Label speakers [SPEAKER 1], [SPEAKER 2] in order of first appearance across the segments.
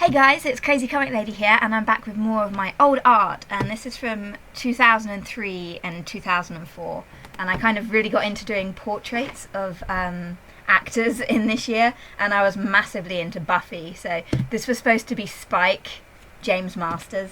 [SPEAKER 1] Hey guys, it's Crazy Comic Lady here, and I'm back with more of my old art, and this is from 2003 and 2004, and I kind of really got into doing portraits of actors in this year, and I was massively into Buffy, so this was supposed to be Spike, James Masters.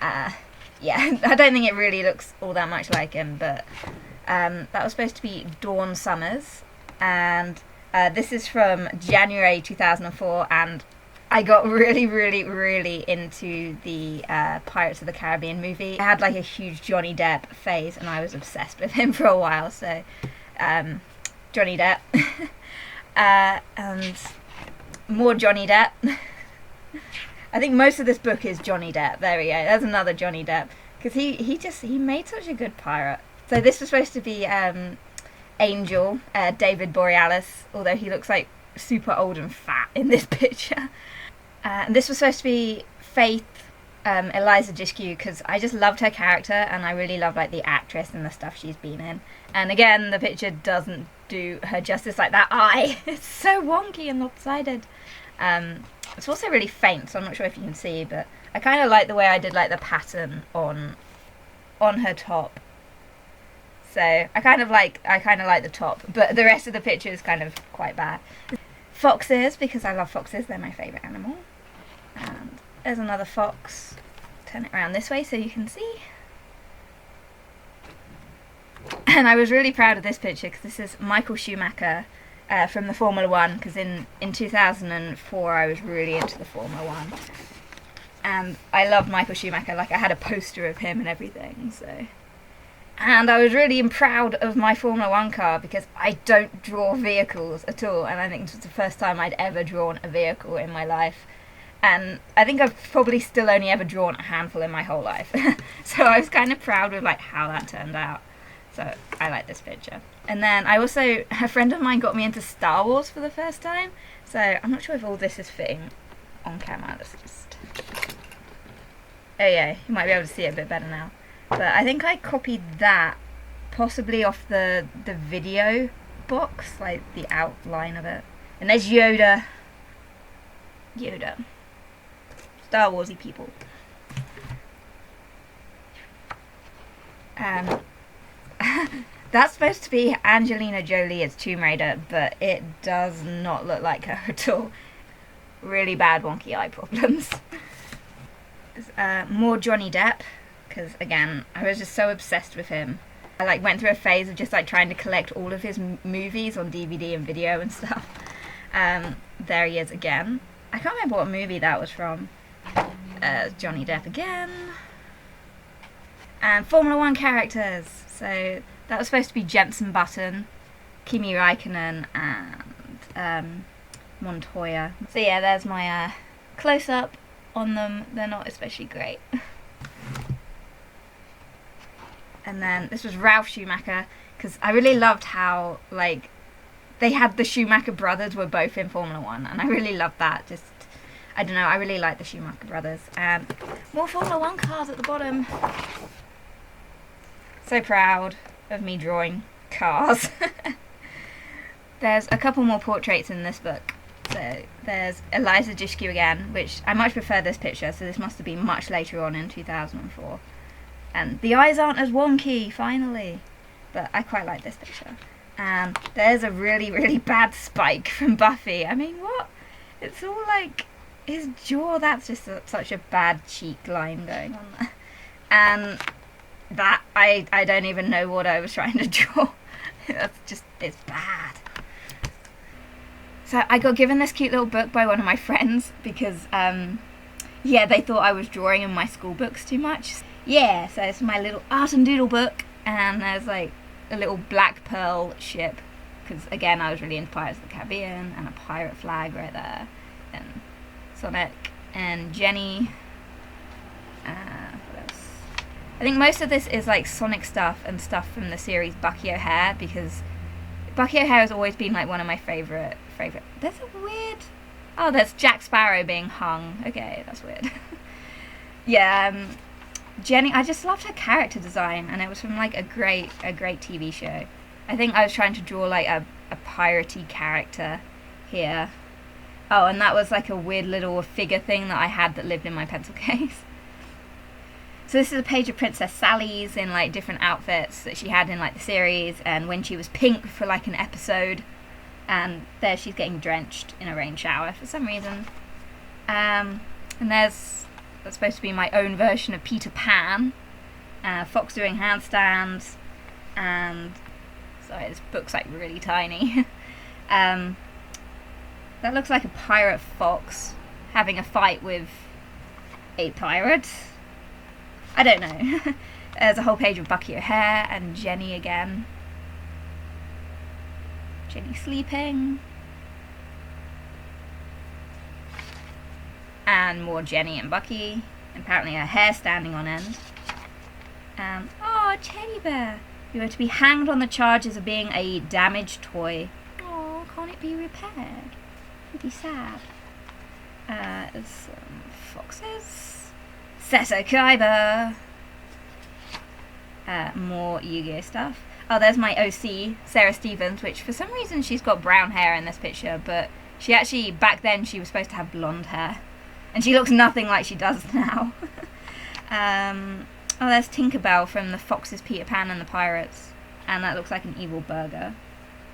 [SPEAKER 1] Yeah, I don't think it really looks all that much like him, but that was supposed to be Dawn Summers, and this is from January 2004, and I got really into the Pirates of the Caribbean movie. I had like a huge Johnny Depp phase, and I was obsessed with him for a while, so Johnny Depp. And more Johnny Depp. I think most of this book is Johnny Depp. There we go. There's another Johnny Depp. Because he made such a good pirate. So this was supposed to be Angel, David Borealis, although he looks like super old and fat in this picture. And this was supposed to be Faith, Eliza Dushku, because I just loved her character, and I really love like the actress and the stuff she's been in. And again, the picture doesn't do her justice. Like that eye, it's so wonky and lopsided. It's also really faint, so I'm not sure if you can see, but I kind of like the way I did like the pattern on her top. So I kind of like the top, but the rest of the picture is kind of quite bad. Foxes, because I love foxes, they're my favourite animal. And there's another fox. Turn it around this way so you can see. And I was really proud of this picture because this is Michael Schumacher from the Formula 1, because in 2004 I was really into the Formula 1. And I loved Michael Schumacher, like I had a poster of him and everything, so... And I was really proud of my Formula 1 car because I don't draw vehicles at all, and I think this was the first time I'd ever drawn a vehicle in my life. And I think I've probably still only ever drawn a handful in my whole life. So I was kind of proud with like how that turned out. So I like this picture. And then a friend of mine got me into Star Wars for the first time. So I'm not sure if all this is fitting on camera. Let's just... Oh yeah, you might be able to see it a bit better now. But I think I copied that possibly off the video box, like the outline of it. And there's Yoda. Star Warsy people. That's supposed to be Angelina Jolie as Tomb Raider, but it does not look like her at all. Really bad wonky eye problems. More Johnny Depp. Because again, I was just so obsessed with him. I like went through a phase of just like trying to collect all of his movies on DVD and video and stuff. There he is again. I can't remember what movie that was from. Johnny Depp again. And Formula 1 characters. So that was supposed to be Jensen Button, Kimi Räikkönen, and Montoya. So yeah, there's my close-up on them. They're not especially great. And then this was Ralph Schumacher, because I really loved how, like, they had the Schumacher brothers were both in Formula 1, and I really loved that. Just, I don't know, I really like the Schumacher brothers. And more Formula 1 cars at the bottom. So proud of me drawing cars. There's a couple more portraits in this book. So there's Eliza Dushku again, which I much prefer this picture, so this must have been much later on in 2004. And the eyes aren't as wonky, finally. But I quite like this picture. And there's a really bad Spike from Buffy. I mean, what? It's all like his jaw. That's just such a bad cheek line going on there. And that, I don't even know what I was trying to draw. It's bad. So I got given this cute little book by one of my friends because, yeah, they thought I was drawing in my school books too much. Yeah, so it's my little art and doodle book, and there's like a little black pearl ship, because again I was really into Pirates of the Caribbean, and a pirate flag right there, and Sonic, and Jenny, what else? I think most of this is like Sonic stuff and stuff from the series Bucky O'Hare, because Bucky O'Hare has always been like one of my favourite. There's a weird... Oh, there's Jack Sparrow being hung. Okay, that's weird. Yeah, Jenny, I just loved her character design, and it was from like a great TV show. I think I was trying to draw like a piratey character here. Oh, and that was like a weird little figure thing that I had that lived in my pencil case. So this is a page of Princess Sally's in like different outfits that she had in like the series, and when she was pink for like an episode, and there she's getting drenched in a rain shower for some reason. And that's supposed to be my own version of Peter Pan. Fox doing handstands, and sorry, this book's like really tiny. That looks like a pirate fox having a fight with a pirate. I don't know. There's a whole page of Bucky O'Hare and Jenny again. Jenny sleeping. And more Jenny and Bucky. Apparently her hair standing on end. Oh, teddy bear. You are to be hanged on the charges of being a damaged toy. Oh, can't it be repaired? It'd be sad. There's some foxes. Sessa Kaiba. More Yu-Gi-Oh stuff. Oh, there's my OC, Sarah Stevens, which for some reason she's got brown hair in this picture, but she actually, back then, she was supposed to have blonde hair. And she looks nothing like she does now. Oh, there's Tinkerbell from the Fox's Peter Pan and the Pirates. And that looks like an evil burger.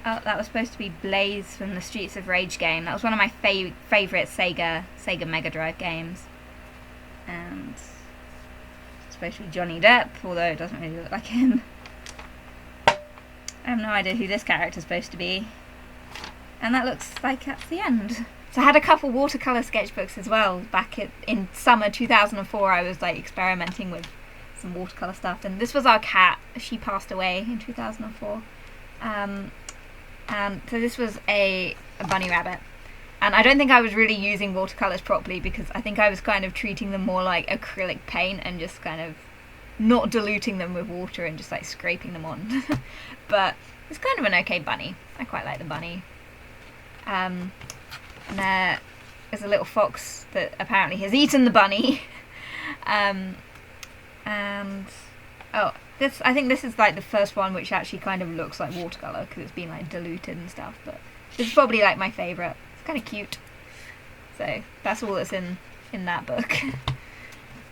[SPEAKER 1] Oh, that was supposed to be Blaze from the Streets of Rage game. That was one of my favourite Sega Mega Drive games. And it's supposed to be Johnny Depp, although it doesn't really look like him. I have no idea who this character's supposed to be. And that looks like that's the end. So I had a couple watercolour sketchbooks as well. Back in summer 2004, I was like experimenting with some watercolour stuff. And this was our cat. She passed away in 2004. And so this was a bunny rabbit. And I don't think I was really using watercolours properly, because I think I was kind of treating them more like acrylic paint and just kind of not diluting them with water and just like scraping them on. But it's kind of an okay bunny. I quite like the bunny. And there's a little fox that apparently has eaten the bunny. And oh, I think this is like the first one which actually kind of looks like watercolour, because it's been like diluted and stuff. But this is probably like my favourite. Kind of cute. So that's all that's in that book.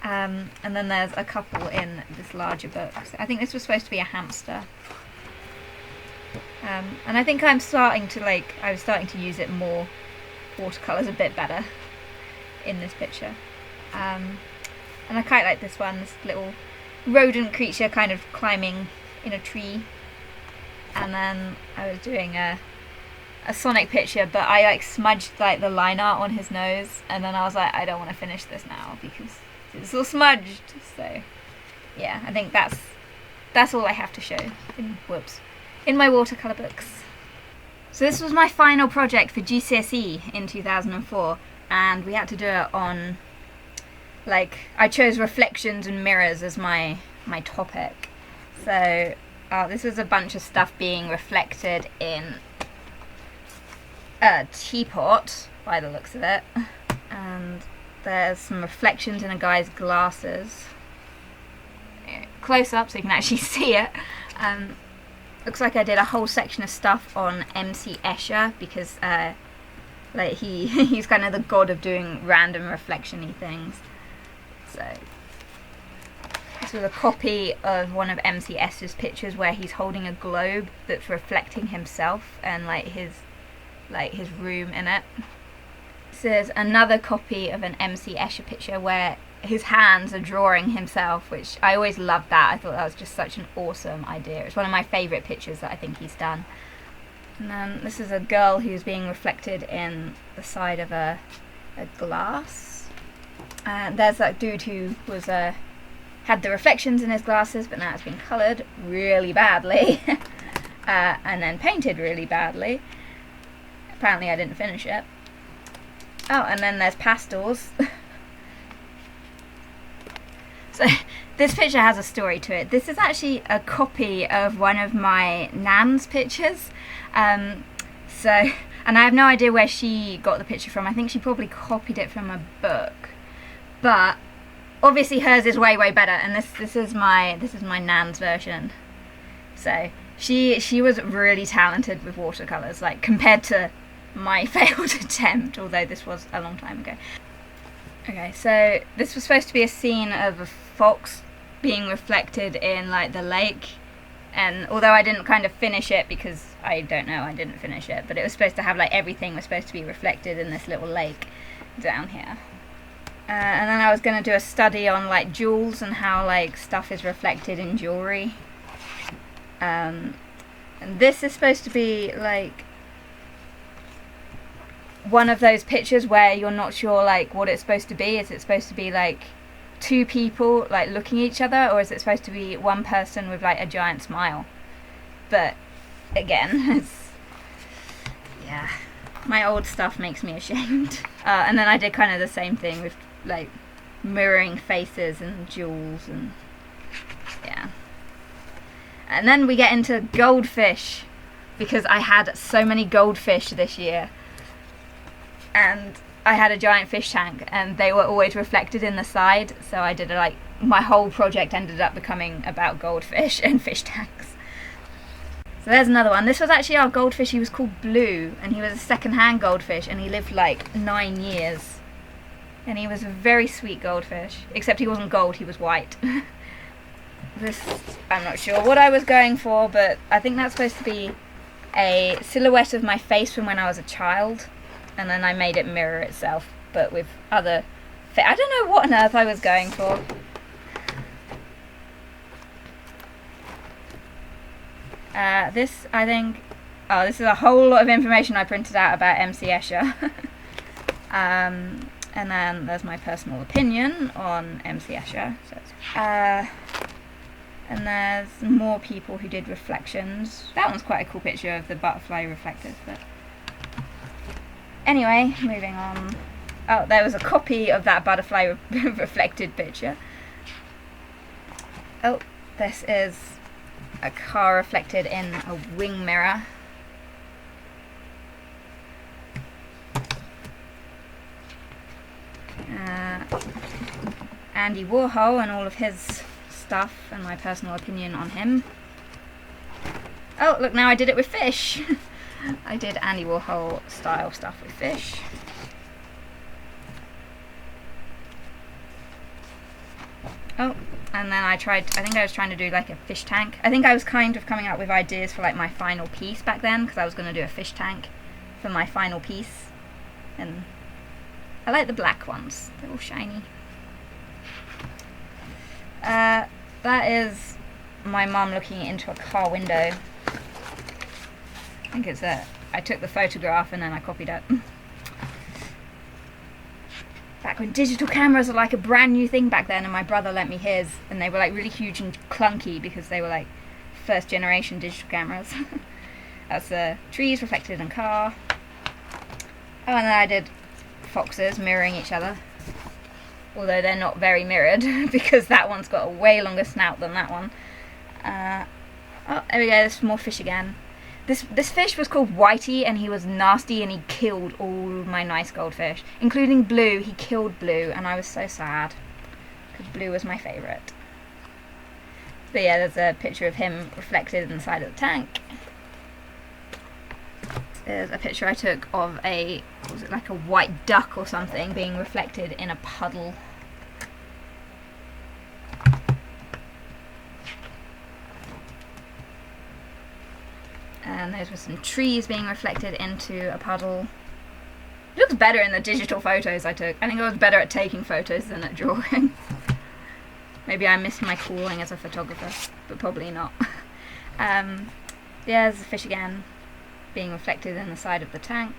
[SPEAKER 1] And then there's a couple in this larger book. So I think this was supposed to be a hamster. And I think I was starting to use it more, watercolours a bit better in this picture. And I quite like this one, this little rodent creature kind of climbing in a tree. And then I was doing a Sonic picture, but I like smudged like the line art on his nose, and then I was like, I don't want to finish this now because it's all smudged. So yeah, I think that's all I have to show in my watercolour books. So this was my final project for GCSE in 2004, and we had to do it on, like, I chose reflections and mirrors as my topic. So this was a bunch of stuff being reflected in a teapot by the looks of it, and there's some reflections in a guy's glasses. Close up so you can actually see it. Looks like I did a whole section of stuff on MC Escher, because like he's kind of the god of doing random reflection-y things. So this was a copy of one of MC Escher's pictures where he's holding a globe that's reflecting himself and like his room in it. This is another copy of an MC Escher picture where his hands are drawing himself, which I always loved that. I thought that was just such an awesome idea. It's one of my favourite pictures that I think he's done. And then this is a girl who's being reflected in the side of a glass. And there's that dude who was had the reflections in his glasses, but now it's been coloured really badly and then painted really badly. Apparently I didn't finish it. Oh, and then there's pastels. So this picture has a story to it. This is actually a copy of one of my nan's pictures. And I have no idea where she got the picture from. I think she probably copied it from a book. But obviously hers is way better, and this is my nan's version. So she was really talented with watercolors, like compared to my failed attempt, although this was a long time ago. Okay, so this was supposed to be a scene of a fox being reflected in like the lake, and although I didn't kind of finish it because I don't know, I didn't finish it, but it was supposed to have like everything was supposed to be reflected in this little lake down here. And then I was going to do a study on like jewels and how like stuff is reflected in jewelry. And this is supposed to be like one of those pictures where you're not sure like what it's supposed to be. Is it supposed to be like two people like looking at each other, or is it supposed to be one person with like a giant smile? But again, it's, yeah, my old stuff makes me ashamed. And then I did kind of the same thing with like mirroring faces and jewels, and yeah. And then we get into goldfish, because I had so many goldfish this year, and I had a giant fish tank and they were always reflected in the side, so I did like, my whole project ended up becoming about goldfish and fish tanks. So there's another one. This was actually our goldfish. He was called Blue, and he was a second-hand goldfish, and he lived like 9 years. And he was a very sweet goldfish, except he wasn't gold, he was white. This, I'm not sure what I was going for, but I think that's supposed to be a silhouette of my face from when I was a child, and then I made it mirror itself, but with other I don't know what on earth I was going for. This, I think, oh, this is a whole lot of information I printed out about MC Escher. And then there's my personal opinion on MC Escher. So and there's more people who did reflections. That one's quite a cool picture of the butterfly reflected. But anyway, moving on. Oh, there was a copy of that butterfly reflected picture. Oh, this is a car reflected in a wing mirror. Andy Warhol and all of his stuff, and my personal opinion on him. Oh, look, now I did it with fish. I did Andy Warhol style stuff with fish. Oh, and then I think I was trying to do like a fish tank. I think I was kind of coming up with ideas for like my final piece back then, because I was going to do a fish tank for my final piece. And I like the black ones, they're all shiny. That is my mum looking into a car window. I think it's I took the photograph and then I copied it. Back when digital cameras were like a brand new thing back then, and my brother lent me his, and they were like really huge and clunky because they were like first generation digital cameras. That's the trees reflected in a car. Oh, and then I did foxes mirroring each other, although they're not very mirrored because that one's got a way longer snout than that one. Oh, there we go, there's more fish again. This fish was called Whitey, and he was nasty, and he killed all my nice goldfish, including Blue. He killed Blue, and I was so sad because Blue was my favourite. But yeah, there's a picture of him reflected in the side of the tank. There's a picture I took of was it like a white duck or something being reflected in a puddle. And those were some trees being reflected into a puddle. It looks better in the digital photos I took. I think I was better at taking photos than at drawing. Maybe I missed my calling as a photographer, but probably not. Yeah, there's a fish again, being reflected in the side of the tank.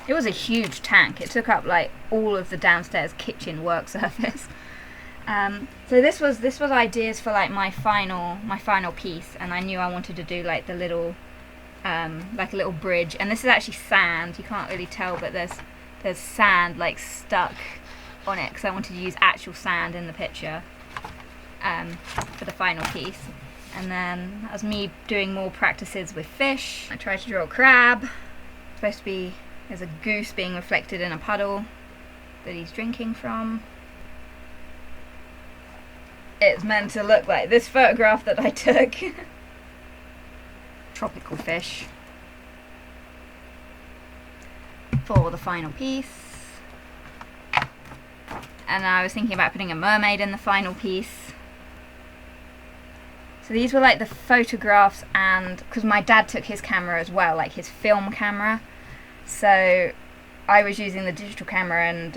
[SPEAKER 1] It was a huge tank. It took up like all of the downstairs kitchen work surface. So this was ideas for like my final piece, and I knew I wanted to do like the little like a little bridge, and this is actually sand. You can't really tell, but there's sand like stuck on it because I wanted to use actual sand in the picture for the final piece. And then that was me doing more practices with fish. I tried to draw a crab. It's supposed to be, there's a goose being reflected in a puddle that he's drinking from. It's meant to look like this photograph that I took. Tropical fish. for the final piece. And I was thinking about putting a mermaid in the final piece. So these were like the photographs, and because my dad took his camera as well, like his film camera. So I was using the digital camera, and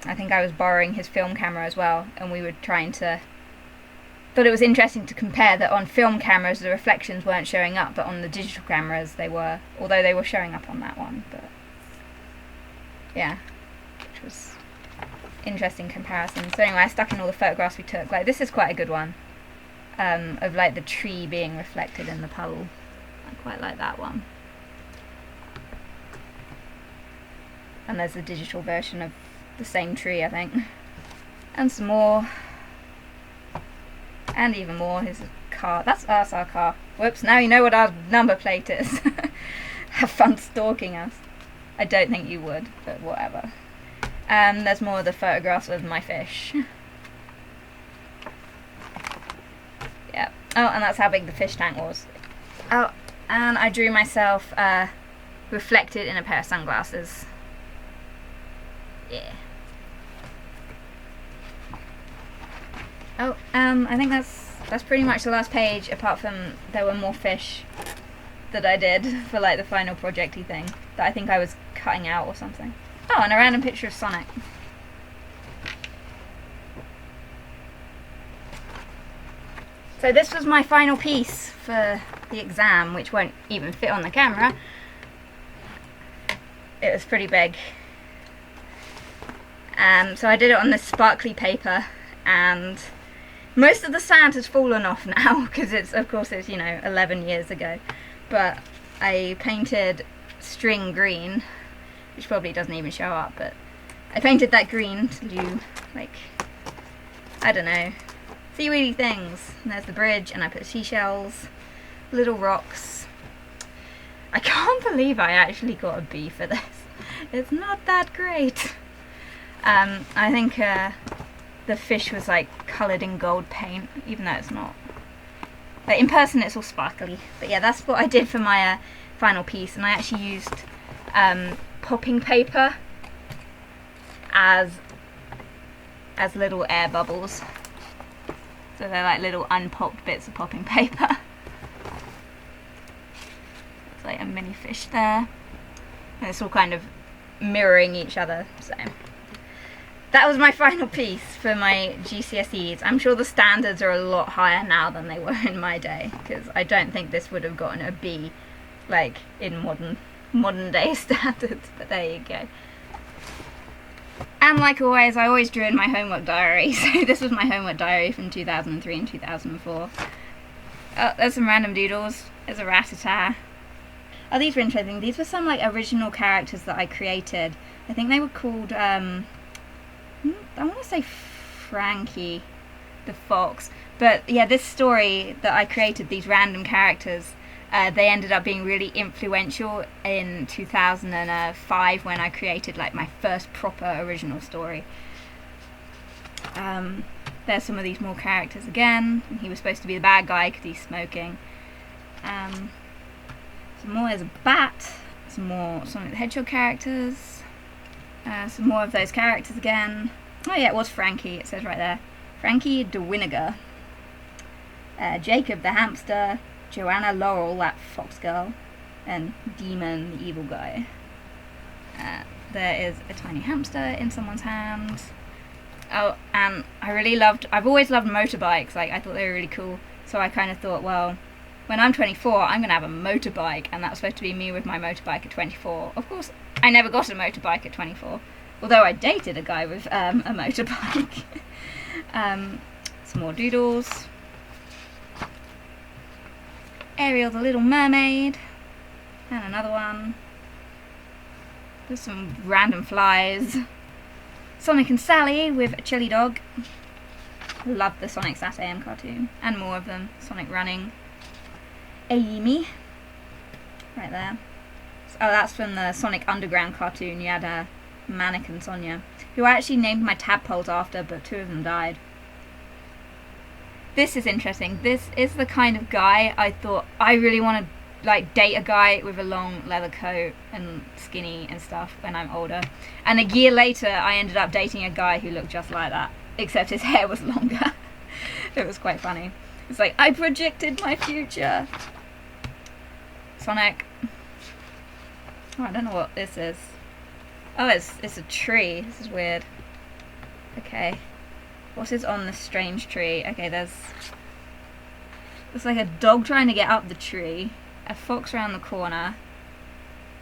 [SPEAKER 1] I think I was borrowing his film camera as well, and we were trying to... Thought it was interesting to compare that on film cameras the reflections weren't showing up, but on the digital cameras they were, although they were showing up on that one. But yeah, which was interesting comparison. So anyway, I stuck in all the photographs we took. Like, this is quite a good one, of like the tree being reflected in the puddle. I quite like that one. And there's the digital version of the same tree, I think. And some more. And even more. Here's a car. That's our car. Whoops, now you know what our number plate is. Have fun stalking us. I don't think you would, but whatever. There's more of the photographs of my fish. Yeah. Oh, and that's how big the fish tank was. Oh, and I drew myself reflected in a pair of sunglasses. Yeah. Oh, I think that's pretty much the last page, apart from there were more fish that I did for like the final projecty thing that I think I was cutting out or something. Oh, and a random picture of Sonic. So this was my final piece for the exam, which won't even fit on the camera. It was pretty big. So I did it on this sparkly paper, and most of the sand has fallen off now because of course it's, you know, 11 years ago. But I painted string green, which probably doesn't even show up, but I painted that green to do, like, I don't know, seaweedy things. And there's the bridge, and I put seashells, little rocks. I can't believe I actually got a B for this. It's not that great. I think the fish was like coloured in gold paint, even though it's not. But in person it's all sparkly. But yeah, that's what I did for my final piece, and I actually used popping paper as little air bubbles. So they're like little unpopped bits of popping paper. There's like a mini fish there. And it's all kind of mirroring each other, so... That was my final piece for my GCSEs. I'm sure the standards are a lot higher now than they were in my day, because I don't think this would have gotten a B, like, in modern day standards, but there you go. And like always, I always drew in my homework diary, so this was my homework diary from 2003 and 2004. Oh, there's some random doodles. There's a rat-a-tat. Oh, these were interesting. These were some, like, original characters that I created. I think they were called, I want to say Frankie the Fox, but yeah, this story that I created, these random characters, they ended up being really influential in 2005 when I created like my first proper original story. There's some of these more characters again. He was supposed to be the bad guy because he's smoking. Some more, there's a bat, some more Sonic the Hedgehog characters. Some more of those characters again. Oh yeah, it was Frankie, it says right there. Frankie de Winnegar. Jacob the hamster. Joanna Laurel, that fox girl. And Demon, the evil guy. There is a tiny hamster in someone's hand. Oh, and I've always loved motorbikes. Like, I thought they were really cool. So I kind of thought, well, when I'm 24, I'm going to have a motorbike. And that was supposed to be me with my motorbike at 24. Of course, I never got a motorbike at 24, although I dated a guy with a motorbike. Some more doodles. Ariel the Little Mermaid. And another one. There's some random flies. Sonic and Sally with a chili dog. Love the Sonic SatAM cartoon. And more of them. Sonic running. Amy. Right there. Oh, that's from the Sonic Underground cartoon. You had a Mannequin Sonia, who I actually named my tadpoles after, but 2 of them died. This is interesting. This is the kind of guy I thought I really want to like date a guy with a long leather coat and skinny and stuff when I'm older. And a year later, I ended up dating a guy who looked just like that, except his hair was longer. It was quite funny. It's like, I predicted my future. Sonic. Oh, I don't know what this is. Oh, it's a tree. This is weird. Okay. What is on this strange tree? Okay, there's like a dog trying to get up the tree, a fox around the corner,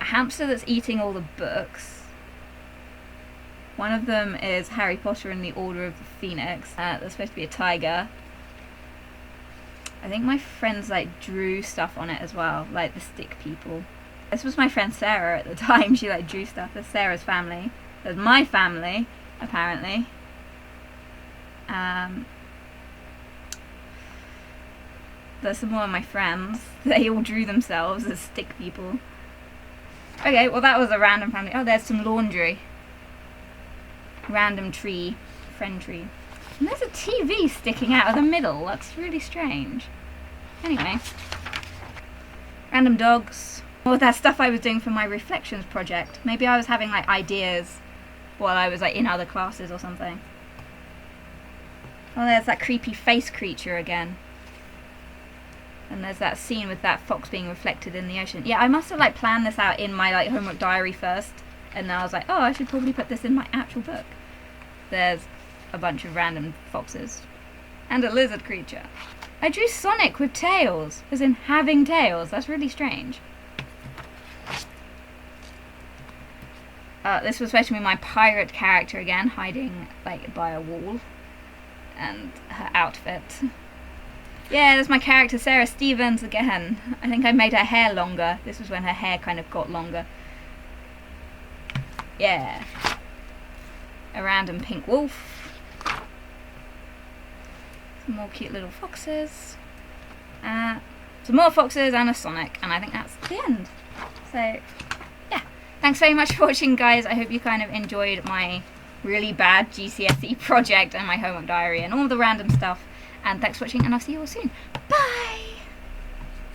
[SPEAKER 1] a hamster that's eating all the books. One of them is Harry Potter and the Order of the Phoenix. There's supposed to be a tiger. I think my friends like drew stuff on it as well, like the stick people. This was my friend Sarah at the time. She like drew stuff. There's Sarah's family. There's my family, apparently. There's some more of my friends. They all drew themselves as stick people. Okay, well that was a random family. Oh, there's some laundry. Random tree. Friend tree. And there's a TV sticking out of the middle. That's really strange. Anyway. Random dogs. All that stuff I was doing for my reflections project. Maybe I was having like ideas while I was like in other classes or something. Oh, there's that creepy face creature again. And there's that scene with that fox being reflected in the ocean. Yeah, I must have like planned this out in my like homework diary first. And then I was like, oh, I should probably put this in my actual book. There's a bunch of random foxes. And a lizard creature. I drew Sonic with tails. As in having tails. That's really strange. This was supposed to be my pirate character again, hiding like by a wall. And her outfit. Yeah, there's my character Sarah Stevens again. I think I made her hair longer. This was when her hair kind of got longer. Yeah. A random pink wolf. Some more cute little foxes. Some more foxes and a Sonic. And I think that's the end. So, yeah. Thanks very much for watching, guys. I hope you kind of enjoyed my really bad GCSE project and my homework diary and all the random stuff. And thanks for watching, and I'll see you all soon. Bye!